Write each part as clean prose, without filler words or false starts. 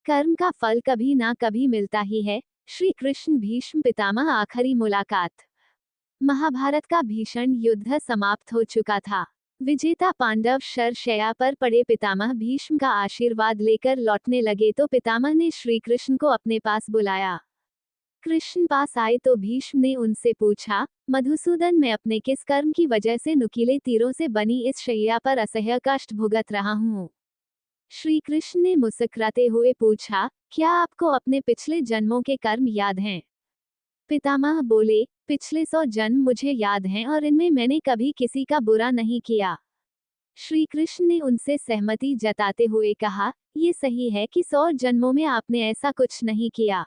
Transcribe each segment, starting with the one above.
कर्म का फल कभी ना कभी मिलता ही है। श्री कृष्ण भीष्म पितामह आखिरी मुलाकात। महाभारत का भीषण युद्ध समाप्त हो चुका था। विजेता पांडव शरशय्या पर पड़े पितामह भीष्म का आशीर्वाद लेकर लौटने लगे तो पितामह ने श्री कृष्ण को अपने पास बुलाया। कृष्ण पास आए तो भीष्म ने उनसे पूछा, मधुसूदन, मैं अपने किस कर्म की वजह से नुकीले तीरों से बनी इस शैया पर असह्य कष्ट भुगत रहा हूँ? श्री कृष्ण ने मुस्कुराते हुए पूछा, क्या आपको अपने पिछले जन्मों के कर्म याद हैं? पितामह बोले, पिछले 100 जन्म मुझे याद हैं और इनमें मैंने कभी किसी का बुरा नहीं किया। श्री कृष्ण ने उनसे सहमति जताते हुए कहा, ये सही है कि 100 जन्मों में आपने ऐसा कुछ नहीं किया।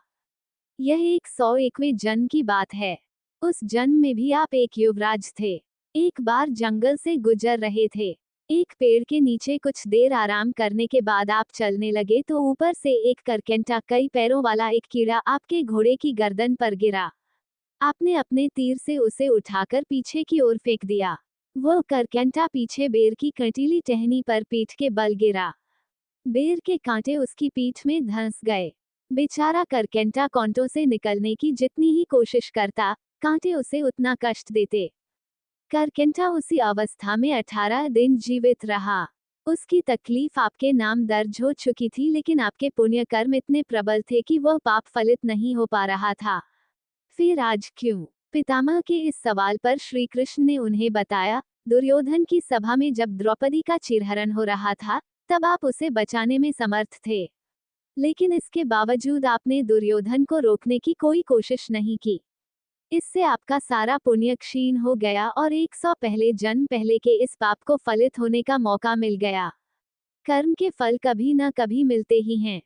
यह 101वें जन्म की बात है। उस जन्म में भी आप एक युवराज थे। एक बार जंगल से गुजर रहे थे। एक पेड़ के नीचे कुछ देर आराम करने के बाद आप चलने लगे तो ऊपर से एक करकेंटा कई पैरों वाला एक कीड़ा आपके घोड़े की गर्दन पर गिरा। आपने अपने तीर से उसे उठाकर पीछे की ओर फेंक दिया। वह करकेंटा पीछे बेर की कंटीली टहनी पर पीठ के बल गिरा। बेर के कांटे उसकी पीठ में धंस गए। बेचारा करकेंटा कांटों से निकलने की जितनी ही कोशिश करता, कांटे उसे उतना कष्ट देते। करकेंटा उसी अवस्था में 18 दिन जीवित रहा। उसकी तकलीफ आपके नाम दर्ज हो चुकी थी, लेकिन आपके पुण्य कर्म इतने प्रबल थे कि वह पाप फलित नहीं हो पा रहा था। फिर आज क्यों? पितामह के इस सवाल पर श्री कृष्ण ने उन्हें बताया, दुर्योधन की सभा में जब द्रौपदी का चीरहरण हो रहा था, तब आप उसे बचाने में समर्थ थे। लेकिन इसके बावजूद आपने दुर्योधन को रोकने की कोई कोशिश नहीं की। इससे आपका सारा पुण्य क्षीण हो गया और 100 पहले जन्म पहले के इस पाप को फलित होने का मौका मिल गया। कर्म के फल कभी न कभी मिलते ही हैं।